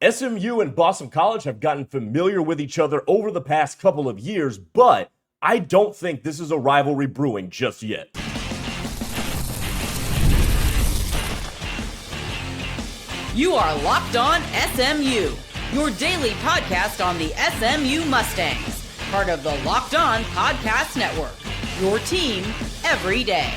SMU and Boston College have gotten familiar with each other over the past couple of years, but I don't think this is a rivalry brewing just yet. You are Locked On SMU, your daily podcast on the SMU Mustangs, part of the Locked On Podcast Network, your team every day.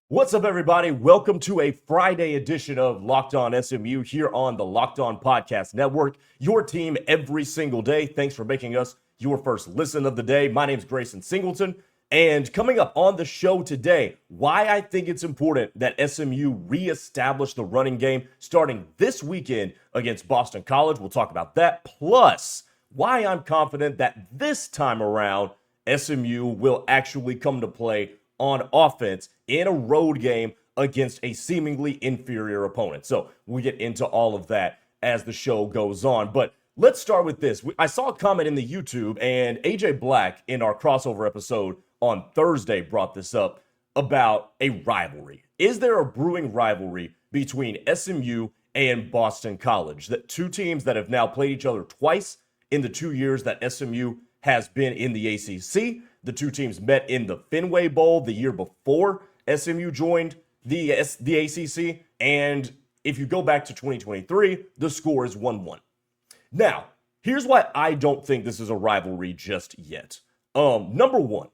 What's up, everybody? Welcome to a Friday edition of Locked On SMU here on the Locked On Podcast Network, your team every single day. Thanks for making us your first listen of the day. My name's Grayson Singleton, and coming up on the show today, why I think it's important that SMU reestablish the running game starting this weekend against Boston College. We'll talk about that, plus why I'm confident that this time around SMU will actually come to play on offense in a road game against a seemingly inferior opponent. So we get into all of that as the show goes on. But let's start with this. I saw a comment in the YouTube, and AJ Black in our crossover episode on Thursday brought this up about a rivalry. Is there a brewing rivalry between SMU and Boston College? That two teams that have now played each other twice in the 2 years that SMU has been in the ACC. The two teams met in the Fenway Bowl the year before SMU joined the ACC. And if you go back to 2023, the score is 1-1. Now, here's why I don't think this is a rivalry just yet. Number one,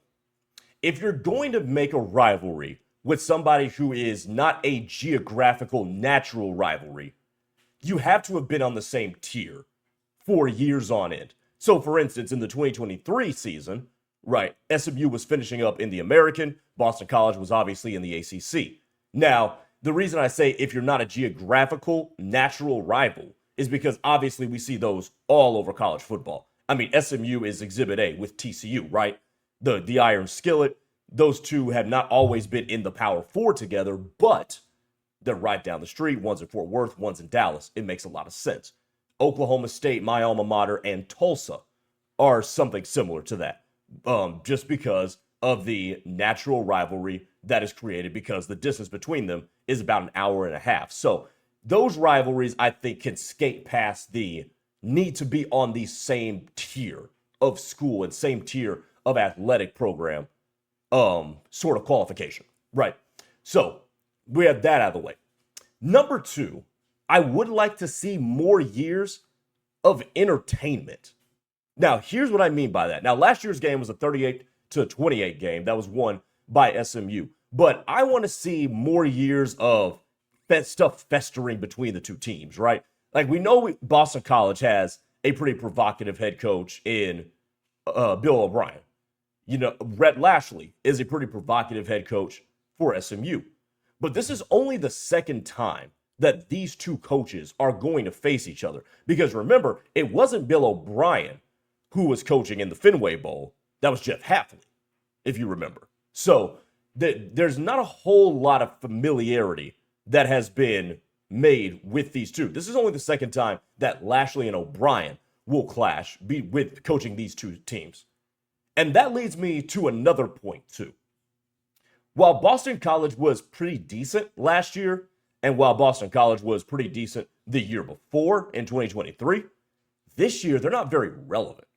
if you're going to make a rivalry with somebody who is not a geographical natural rivalry, you have to have been on the same tier for years on end. So, for instance, in the 2023 season, right, SMU was finishing up in the American. Boston College was obviously in the ACC. Now, the reason I say if you're not a geographical natural rival is because obviously we see those all over college football. I mean, SMU is Exhibit A with TCU, right? The Iron Skillet. Those two have not always been in the Power Four together, but they're right down the street. One's in Fort Worth, one's in Dallas. It makes a lot of sense. Oklahoma State, my alma mater, and Tulsa are something similar to that. Just because of the natural rivalry that is created because the distance between them is about an hour and a half. So those rivalries, I think, can skate past the need to be on the same tier of school and same tier of athletic program sort of qualification, right? So we have that out of the way. Number two, I would like to see more years of entertainment. Now, here's what I mean by that. Now, last year's game was a 38-28 game. That was won by SMU. But I want to see more years of stuff festering between the two teams, right? Like, we know Boston College has a pretty provocative head coach in Bill O'Brien. You know, Rhett Lashlee is a pretty provocative head coach for SMU. But this is only the second time that these two coaches are going to face each other. Because remember, it wasn't Bill O'Brien who was coaching in the Fenway Bowl. That was Jeff Hafley, if you remember. So there's not a whole lot of familiarity that has been made with these two. This is only the second time that Lashlee and O'Brien will clash with coaching these two teams. And that leads me to another point, too. While Boston College was pretty decent last year, and while Boston College was pretty decent the year before in 2023, this year they're not very relevant.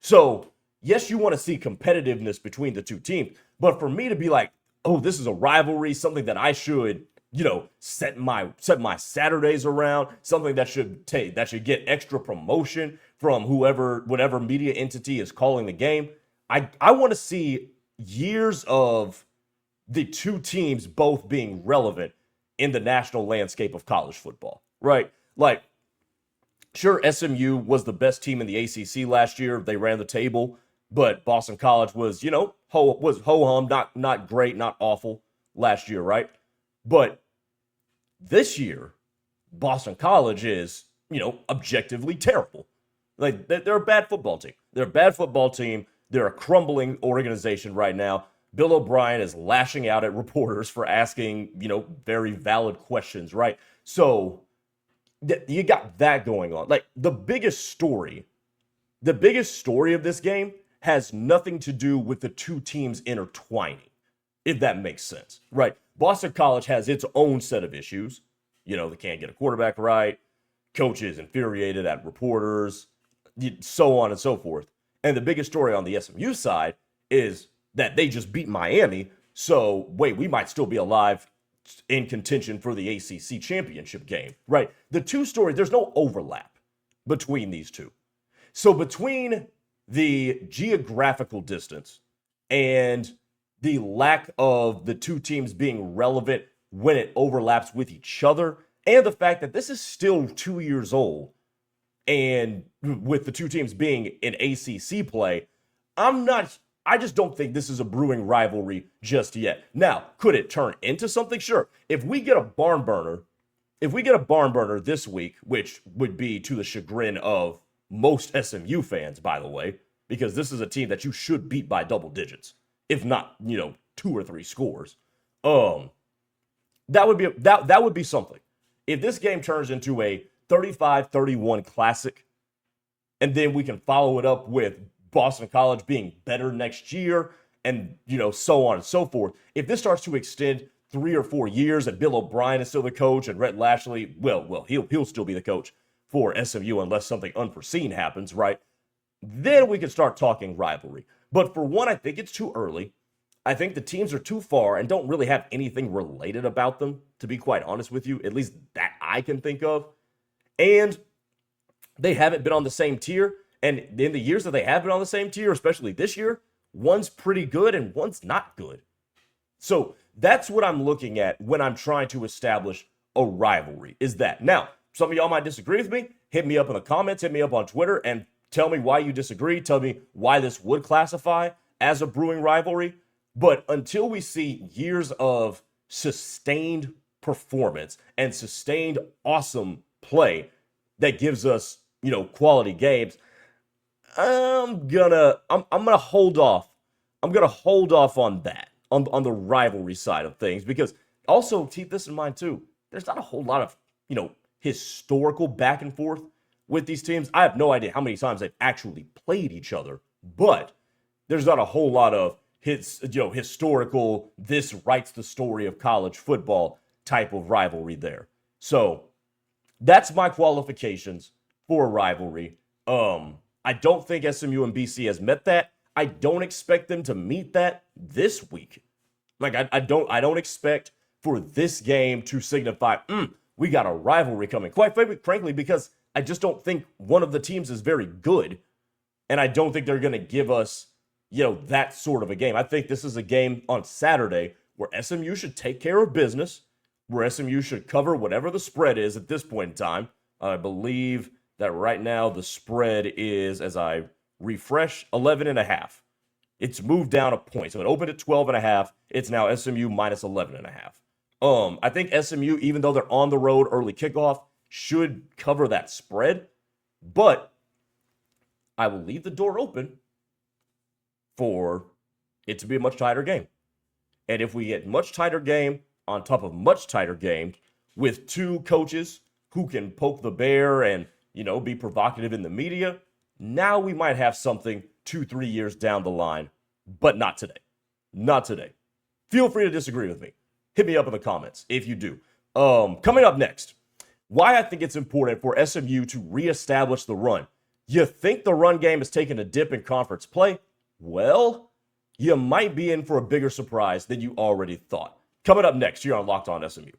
So, yes, you want to see competitiveness between the two teams, but for me to be like, oh, this is a rivalry, something that I should, set my Saturdays around, something that should get extra promotion from whatever media entity is calling the game. I want to see years of the two teams both being relevant in the national landscape of college football, right? Like, sure, SMU was the best team in the ACC last year. They ran the table, but Boston College was, ho-hum, not great, not awful last year, right? But this year, Boston College is, objectively terrible. Like, they're a bad football team. They're a bad football team. They're a crumbling organization right now. Bill O'Brien is lashing out at reporters for asking, very valid questions, right? So you got that going on. Like, the biggest story of this game has nothing to do with the two teams intertwining, if that makes sense, right? Boston College has its own set of issues. They can't get a quarterback right. Coaches infuriated at reporters, so on and so forth. And the biggest story on the SMU side is that they just beat Miami. So, wait, we might still be alive in contention for the ACC championship game, right? The two stories, there's no overlap between these two. So between the geographical distance and the lack of the two teams being relevant when it overlaps with each other, and the fact that this is still 2 years old, and with the two teams being in ACC play, I just don't think this is a brewing rivalry just yet. Now, could it turn into something? Sure. If we get a barn burner this week, which would be to the chagrin of most SMU fans, by the way, because this is a team that you should beat by double digits, if not, 2 or 3 scores. That would be something. If this game turns into a 35-31 classic, and then we can follow it up with Boston College being better next year, and so on and so forth. If this starts to extend 3 or 4 years, and Bill O'Brien is still the coach, and Rhett Lashlee, well, he'll still be the coach for SMU unless something unforeseen happens, right? Then we can start talking rivalry. But for one, I think it's too early. I think the teams are too far and don't really have anything related about them, to be quite honest with you, at least that I can think of. And they haven't been on the same tier. And in the years that they have been on the same tier, especially this year, one's pretty good and one's not good. So that's what I'm looking at when I'm trying to establish a rivalry, is that. Now, some of y'all might disagree with me. Hit me up in the comments, hit me up on Twitter, and tell me why you disagree. Tell me why this would classify as a brewing rivalry. But until we see years of sustained performance and sustained awesome play that gives us, quality games, I'm gonna hold off. I'm gonna hold off on that, on the rivalry side of things, because also keep this in mind too. There's not a whole lot of, historical back and forth with these teams. I have no idea how many times they've actually played each other, but there's not a whole lot of historical, this writes the story of college football type of rivalry there. So that's my qualifications for a rivalry. I don't think SMU and BC has met that. I don't expect them to meet that this week. I don't expect for this game to signify, we got a rivalry coming. Quite frankly, because I just don't think one of the teams is very good. And I don't think they're going to give us, that sort of a game. I think this is a game on Saturday where SMU should take care of business, where SMU should cover whatever the spread is at this point in time. I believe that right now the spread is, as I refresh, 11.5. It's moved down a point. So it opened at 12.5. It's now SMU minus 11.5. I think SMU, even though they're on the road early kickoff, should cover that spread. But I will leave the door open for it to be a much tighter game. And if we get much tighter game on top of much tighter game with two coaches who can poke the bear and, be provocative in the media, now we might have something 2-3 years down the line, but not today. Not today. Feel free to disagree with me. Hit me up in the comments if you do. Coming up next, why I think it's important for SMU to reestablish the run. You think the run game has taken a dip in conference play? Well, you might be in for a bigger surprise than you already thought. Coming up next here on Locked On SMU.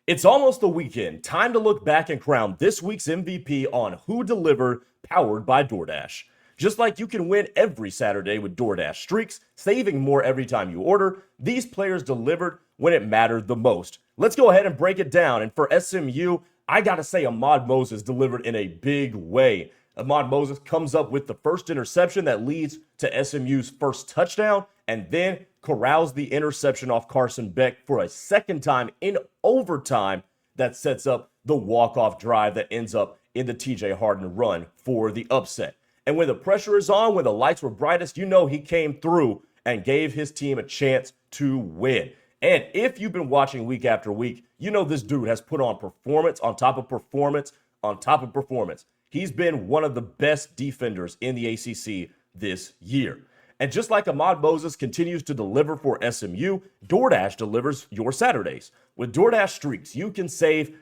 It's almost the weekend. Time to look back and crown this week's MVP on Who Delivered, powered by DoorDash. Just like you can win every Saturday with DoorDash Streaks, saving more every time you order, these players delivered when it mattered the most. Let's go ahead and break it down. And for SMU, I got to say Ahmad Moses delivered in a big way. Ahmad Moses comes up with the first interception that leads to SMU's first touchdown, and then corrals the interception off Carson Beck for a second time in overtime that sets up the walk-off drive that ends up in the TJ Harden run for the upset. And when the pressure is on, when the lights were brightest, he came through and gave his team a chance to win. And if you've been watching week after week, this dude has put on performance on top of performance on top of performance. He's been one of the best defenders in the ACC this year. And just like Ahmad Moses continues to deliver for SMU, DoorDash delivers your Saturdays. With DoorDash Streaks, you can save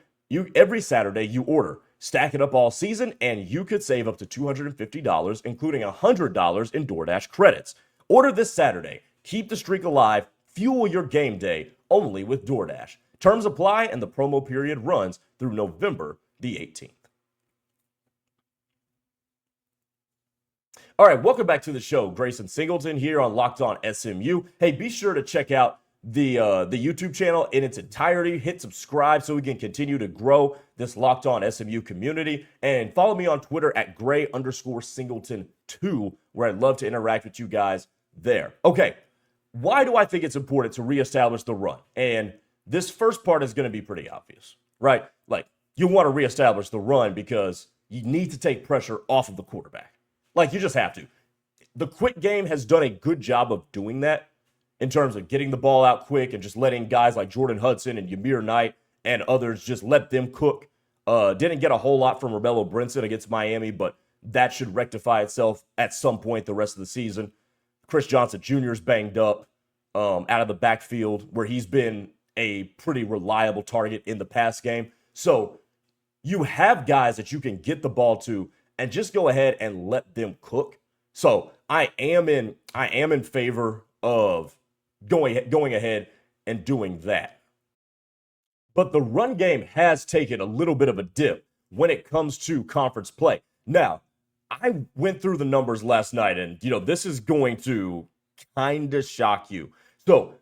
every Saturday you order. Stack it up all season, and you could save up to $250, including $100 in DoorDash credits. Order this Saturday. Keep the streak alive. Fuel your game day only with DoorDash. Terms apply, and the promo period runs through November the 18th. All right, welcome back to the show. Grayson Singleton here on Locked On SMU. Hey, be sure to check out the YouTube channel in its entirety. Hit subscribe so we can continue to grow this Locked On SMU community. And follow me on Twitter at Gray_Singleton2, where I'd love to interact with you guys there. Okay, why do I think it's important to reestablish the run? And this first part is going to be pretty obvious, right? Like, you want to reestablish the run because you need to take pressure off of the quarterback. Like, you just have to. The quick game has done a good job of doing that in terms of getting the ball out quick and just letting guys like Jordan Hudson and Ymir Knight and others just let them cook. Didn't get a whole lot from Romello Brinson against Miami, but that should rectify itself at some point the rest of the season. Chris Johnson Jr. is banged up out of the backfield, where he's been a pretty reliable target in the pass game. So you have guys that you can get the ball to and just go ahead and let them cook. So I am in favor of going ahead and doing that. But the run game has taken a little bit of a dip when it comes to conference play. Now, I went through the numbers last night, and this is going to kind of shock you. So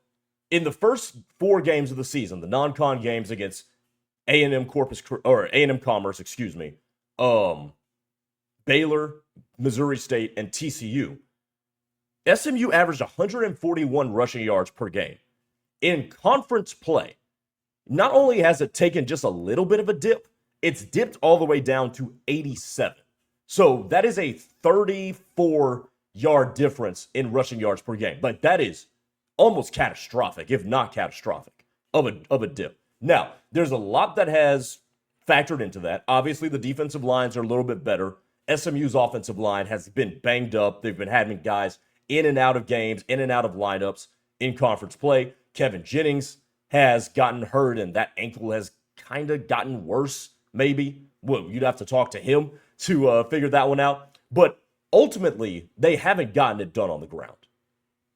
in the first 4 games of the season, the non-con games against A&M Commerce, Baylor, Missouri State, and TCU, SMU averaged 141 rushing yards per game. In conference play, not only has it taken just a little bit of a dip, it's dipped all the way down to 87. So that is a 34-yard difference in rushing yards per game. But that is almost catastrophic, if not catastrophic, of a dip. Now, there's a lot that has factored into that. Obviously, the defensive lines are a little bit better. SMU's offensive line has been banged up. They've been having guys in and out of games, in and out of lineups in conference play. Kevin Jennings has gotten hurt, and that ankle has kind of gotten worse, maybe. Well, you'd have to talk to him to figure that one out. But ultimately, they haven't gotten it done on the ground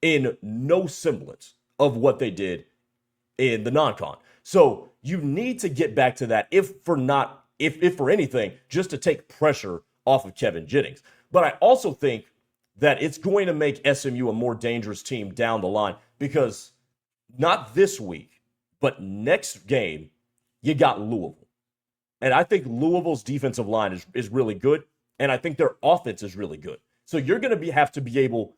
in no semblance of what they did in the non-con. So you need to get back to that, if for anything, just to take pressure off of Kevin Jennings. But I also think that it's going to make SMU a more dangerous team down the line, because not this week, but next game, you got Louisville. And I think Louisville's defensive line is really good, and I think their offense is really good. So you're going to have to be able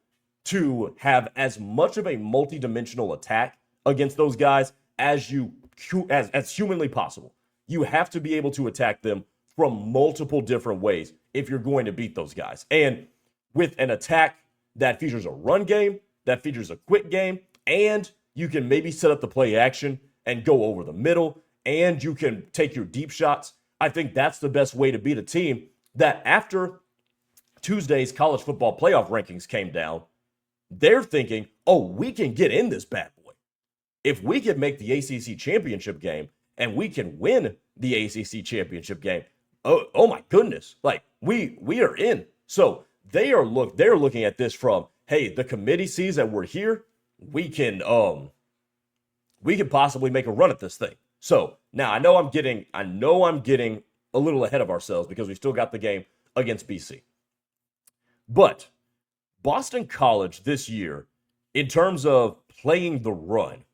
to have as much of a multi-dimensional attack against those guys as humanly possible. You have to be able to attack them from multiple different ways if you're going to beat those guys. And with an attack that features a run game, that features a quick game, and you can maybe set up the play action and go over the middle, and you can take your deep shots, I think that's the best way to beat a team that, after Tuesday's college football playoff rankings came down, they're thinking, oh, we can get in this bad boy. If we can make the ACC championship game and we can win the ACC championship game, oh my goodness, like we are in. So they're looking at this from, hey, the committee sees that we're here, we can possibly make a run at this thing. So now I know I'm getting a little ahead of ourselves because we still got the game against BC. But Boston College this year, in terms of playing the run,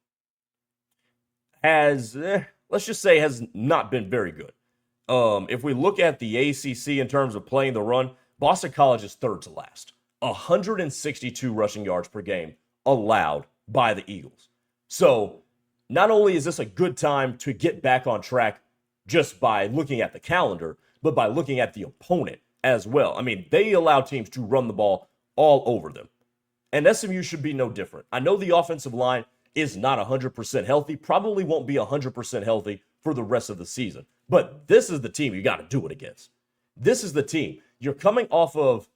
has not been very good. If we look at the ACC in terms of playing the run, Boston College is third to last. 162 rushing yards per game allowed by the Eagles. So not only is this a good time to get back on track just by looking at the calendar, but by looking at the opponent as well. I mean, they allow teams to run the ball all over them. And SMU should be no different. I know the offensive line is not 100% healthy, probably won't be 100% healthy for the rest of the season. But this is the team you got to do it against. This is the team. You're coming off of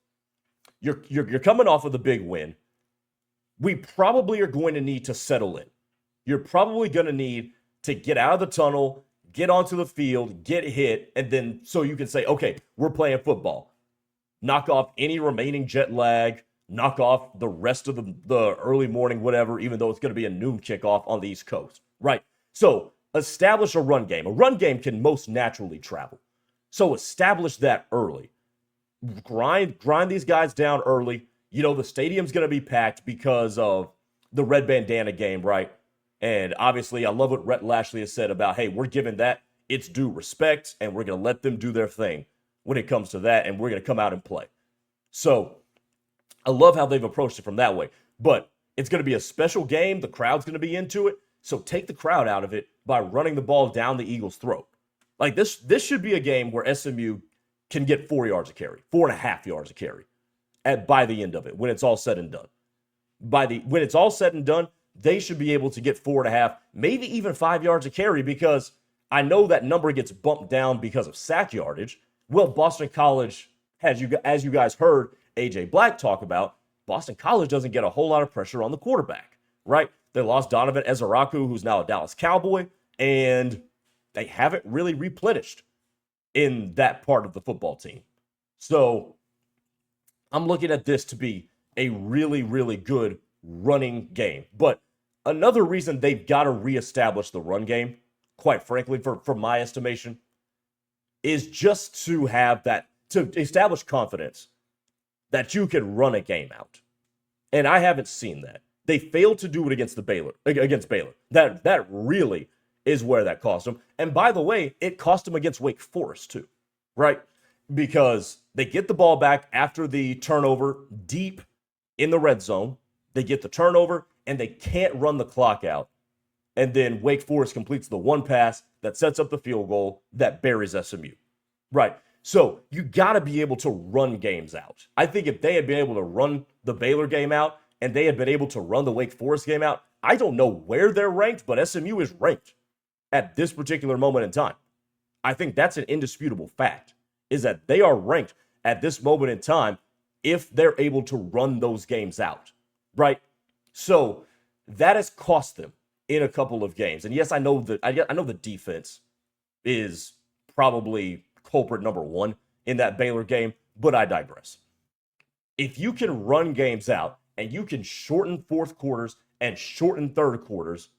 the big win we probably are going to need to settle in. You're probably going to need to get out of the tunnel, get onto the field, get hit, and then so you can say, okay, we're playing football. Knock off any remaining jet lag, knock off the rest of the early morning, whatever, even though it's going to be a noon kickoff on the East Coast, right? So establish a run game. A run game can most naturally travel. So establish that early. Grind these guys down early. You know, the stadium's going to be packed because of the red bandana game, right? And obviously, I love what Rhett Lashlee has said about, hey, we're giving that its due respect, and we're going to let them do their thing when it comes to that, and we're going to come out and play. So I love how they've approached it from that way. But it's going to be a special game. The crowd's going to be into it. So take the crowd out of it by running the ball down the Eagles' throat. Like this should be a game where SMU can get 4 yards a carry, 4.5 yards a carry by the end of it, when it's all said and done. When it's all said and done, they should be able to get 4.5, maybe even 5 yards a carry, because I know that number gets bumped down because of sack yardage. Well, Boston College, as you guys heard AJ Black talk about, Boston College doesn't get a whole lot of pressure on the quarterback, right? They lost Donovan Ezaraku, who's now a Dallas Cowboy, and they haven't really replenished in that part of the football team. So I'm looking at this to be a really, really good running game. But another reason they've got to reestablish the run game, quite frankly, for my estimation, is just to have that, to establish confidence that you can run a game out. And I haven't seen that. They failed to do it against Baylor. That really is where that cost them. And by the way, it cost them against Wake Forest too, right? Because they get the ball back after the turnover deep in the red zone. They get the turnover and they can't run the clock out. And then Wake Forest completes the one pass that sets up the field goal that buries SMU, right? So you got to be able to run games out. I think if they had been able to run the Baylor game out and they had been able to run the Wake Forest game out, I don't know where they're ranked, but SMU is ranked at this particular moment in time. I think that's an indisputable fact, is that they are ranked at this moment in time if they're able to run those games out, right? So that has cost them in a couple of games. And yes, I know the defense is probably culprit number one in that Baylor game, but I digress. If you can run games out and you can shorten fourth quarters and shorten third quarters,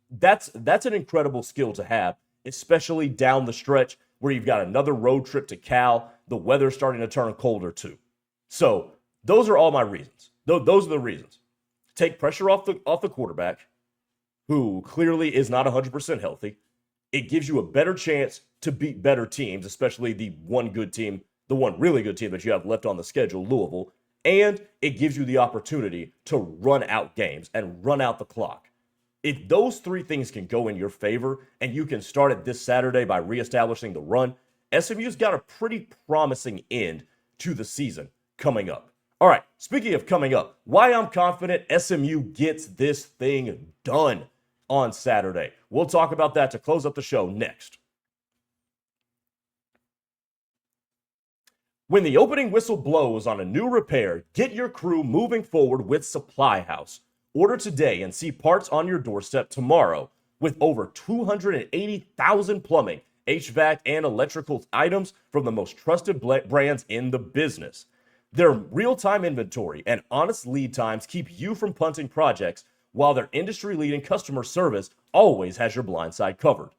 that's an incredible skill to have, especially down the stretch where you've got another road trip to Cal. The weather's starting to turn colder too. So those are all my reasons. Those are the reasons. Take pressure off the quarterback, who clearly is not 100% healthy. It gives you a better chance to beat better teams, especially the one really good team that you have left on the schedule, Louisville. And it gives you the opportunity to run out games and run out the clock. If those three things can go in your favor and you can start it this Saturday by reestablishing the run, SMU's got a pretty promising end to the season coming up. All right, speaking of coming up, why I'm confident SMU gets this thing done on Saturday. We'll talk about that to close up the show next. When the opening whistle blows on a new repair, get your crew moving forward with Supply House. Order today and see parts on your doorstep tomorrow. With over 280,000 plumbing, HVAC, and electrical items from the most trusted brands in the business. Their real-time inventory and honest lead times keep you from punting projects, while their industry-leading customer service always has your blind side covered.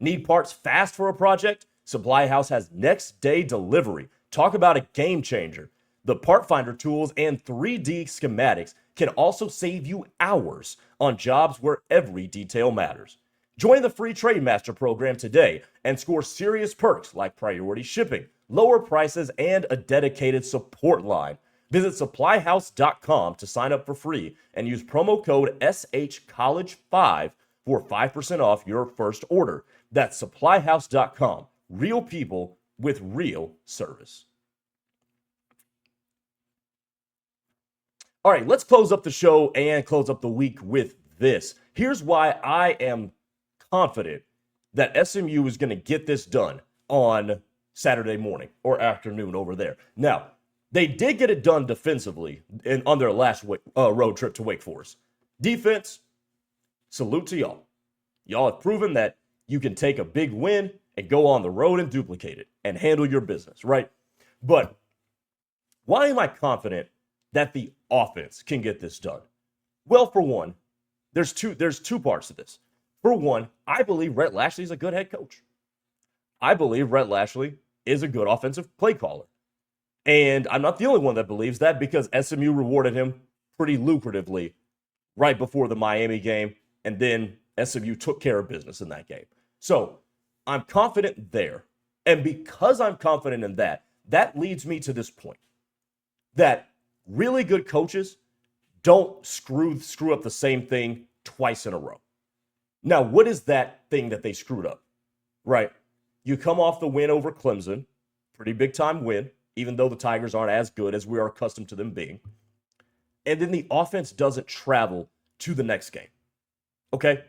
Need parts fast for a project? Supply House has next-day delivery. Talk about a game changer. The part finder tools and 3D schematics can also save you hours on jobs where every detail matters. Join the free Trade Master program today and score serious perks like priority shipping, lower prices, and a dedicated support line. Visit supplyhouse.com to sign up for free and use promo code SHCollege5 for 5% off your first order. That's supplyhouse.com. Real people with real service. All right, let's close up the show and close up the week with this. Here's why I am confident that SMU is going to get this done on Saturday morning or afternoon over there. Now, They did get it done defensively on their last road trip to Wake Forest. Defense, salute to y'all. Y'all have proven that you can take a big win and go on the road and duplicate it and handle your business, right? But why am I confident that the offense can get this done? Well, for one, there's two parts to this. For one, I believe Rhett Lashlee is a good head coach. I believe Rhett Lashlee is a good offensive play caller. And I'm not the only one that believes that, because SMU rewarded him pretty lucratively right before the Miami game, and then SMU took care of business in that game. So I'm confident there. And because I'm confident in that, that leads me to this point, that really good coaches don't screw up the same thing twice in a row. Now, what is that thing that they screwed up, right? You come off the win over Clemson, pretty big time win, even though the Tigers aren't as good as we are accustomed to them being. And then the offense doesn't travel to the next game. Okay?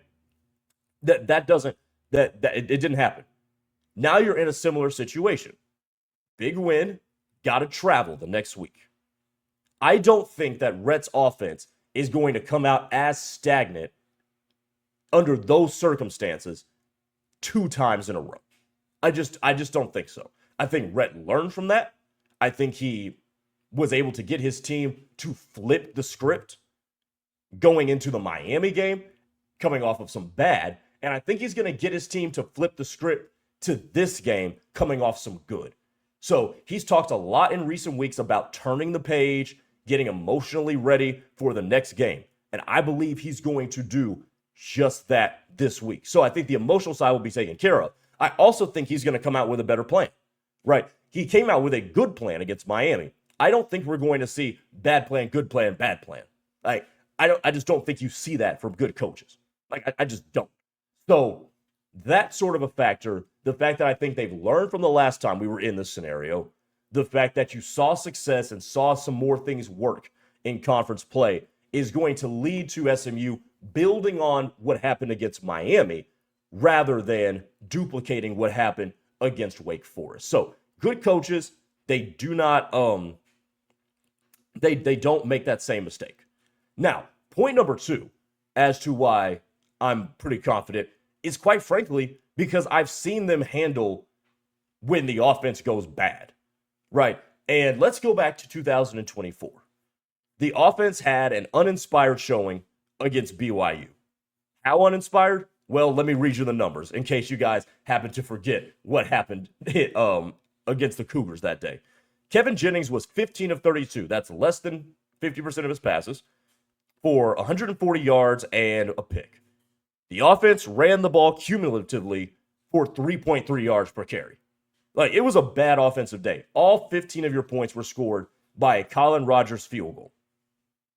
It didn't happen. Now you're in a similar situation. Big win, got to travel the next week. I don't think that Rhett's offense is going to come out as stagnant under those circumstances 2 times in a row. I just don't think so. I think Rhett learned from that. I think he was able to get his team to flip the script going into the Miami game, coming off of some bad. And I think he's going to get his team to flip the script to this game, coming off some good. So he's talked a lot in recent weeks about turning the page, getting emotionally ready for the next game. And I believe he's going to do just that this week. So I think the emotional side will be taken care of. I also think he's going to come out with a better plan, right? He came out with a good plan against Miami. I don't think we're going to see bad plan, good plan, bad plan. Like, I just don't think you see that from good coaches. Like, I just don't. So that sort of a factor, the fact that I think they've learned from the last time we were in this scenario, the fact that you saw success and saw some more things work in conference play is going to lead to SMU building on what happened against Miami rather than duplicating what happened against Wake Forest. So good coaches, they do not, they don't make that same mistake. Now, point number 2 as to why I'm pretty confident is, quite frankly, because I've seen them handle when the offense goes bad, right? And let's go back to 2024. The offense had an uninspired showing against BYU. How uninspired? Well, let me read you the numbers in case you guys happen to forget what happened against the Cougars that day. Kevin Jennings was 15 of 32. That's less than 50% of his passes for 140 yards and a pick. The offense ran the ball cumulatively for 3.3 yards per carry. Like, it was a bad offensive day. All 15 of your points were scored by a Colin Rogers field goal.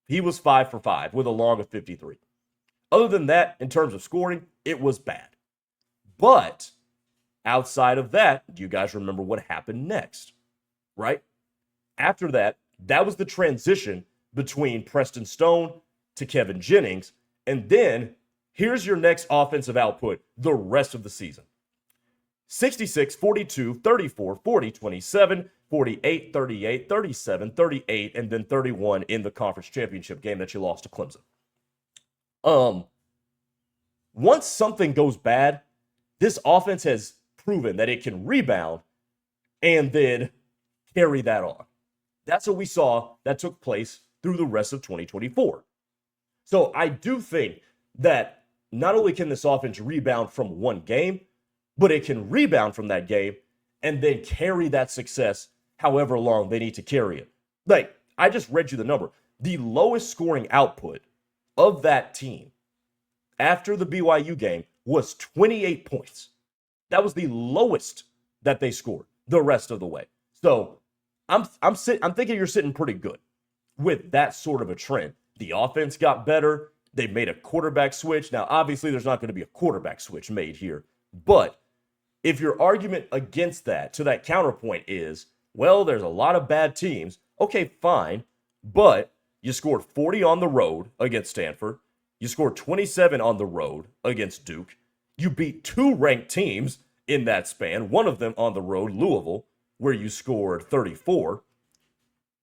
He was 5 for 5 with a long of 53. Other than that, in terms of scoring, it was bad. But outside of that, do you guys remember what happened next? Right? After that, that was the transition between Preston Stone to Kevin Jennings. And then here's your next offensive output the rest of the season. 66, 42, 34, 40, 27, 48, 38, 37, 38, and then 31 in the conference championship game that you lost to Clemson. Once something goes bad, this offense has proven that it can rebound and then carry that on. That's what we saw that took place through the rest of 2024. So I do think that not only can this offense rebound from one game, but it can rebound from that game and then carry that success however long they need to carry it. Like, I just read you the number. The lowest scoring output of that team after the BYU game was 28 points. That was the lowest that they scored the rest of the way. So I'm thinking you're sitting pretty good with that sort of a trend. The offense got better. They made a quarterback switch. Now, obviously, there's not going to be a quarterback switch made here. But if your argument against that, to that counterpoint is, well, there's a lot of bad teams. Okay, fine. But you scored 40 on the road against Stanford. You scored 27 on the road against Duke. You beat 2 ranked teams in that span, one of them on the road, Louisville, where you scored 34.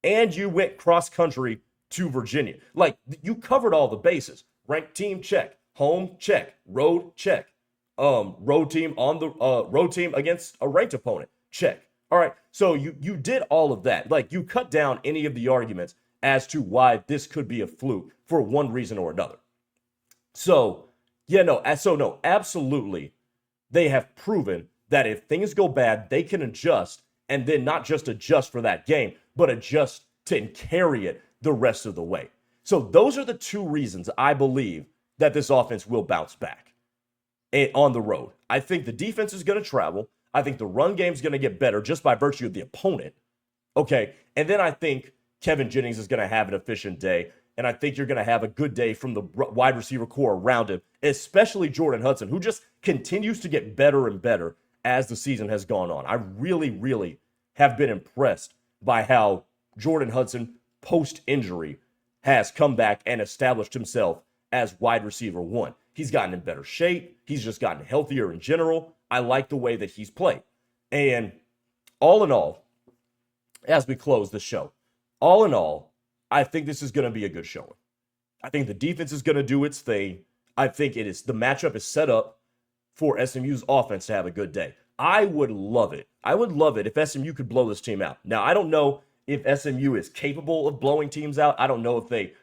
and you went cross country to Virginia. Like, you covered all the bases. Ranked team, check. Home, check. Road, check. Road team against a ranked opponent, check. All right, so you did all of that. Like, you cut down any of the arguments as to why this could be a fluke for one reason or another. So, no, absolutely. They have proven that if things go bad, they can adjust, and then not just adjust for that game, but adjust to carry it the rest of the way. So those are the two reasons I believe that this offense will bounce back on the road. I think the defense is going to travel. I think the run game is going to get better just by virtue of the opponent. Okay, and then I think Kevin Jennings is going to have an efficient day, and I think you're going to have a good day from the wide receiver core around him, especially Jordan Hudson, who just continues to get better and better as the season has gone on. I really, really have been impressed by how Jordan Hudson, post-injury, has come back and established himself as wide receiver one. He's gotten in better shape. He's just gotten healthier in general. I like the way that he's played. And all in all, as we close the show, all in all, I think this is going to be a good showing. I think the defense is going to do its thing. I think the matchup is set up for SMU's offense to have a good day. I would love it. I would love it if SMU could blow this team out. Now, I don't know if SMU is capable of blowing teams out. I don't know if they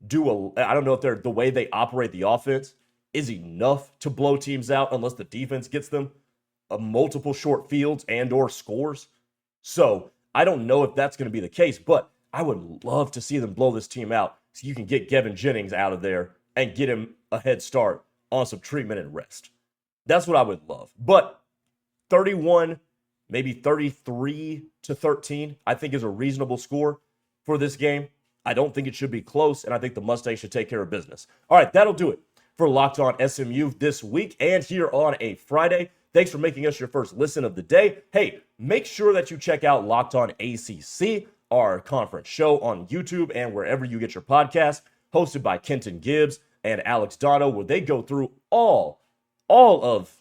I don't know if the way they operate the offense is enough to blow teams out unless the defense gets them multiple short fields and or scores. So I don't know if that's going to be the case, but I would love to see them blow this team out so you can get Kevin Jennings out of there and get him a head start on some treatment and rest. That's what I would love. But 31, maybe 33-13, I think is a reasonable score for this game. I don't think it should be close, and I think the Mustangs should take care of business. All right, that'll do it for Locked On SMU this week and here on a Friday. Thanks for making us your first listen of the day. Hey, make sure that you check out Locked On ACC, our conference show on YouTube and wherever you get your podcasts, hosted by Kenton Gibbs and Alex Dono, where they go through all of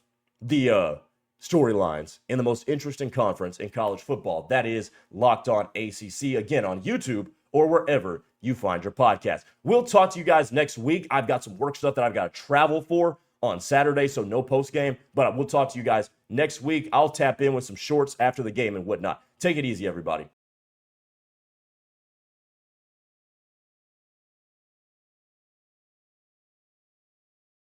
the storylines in the most interesting conference in college football. That is Locked On ACC, again on YouTube or wherever you find your podcast. We'll talk to you guys next week. I've got some work stuff that I've got to travel for on Saturday, so no post game, but we'll talk to you guys next week. I'll tap in with some shorts after the game and whatnot. Take it easy, everybody.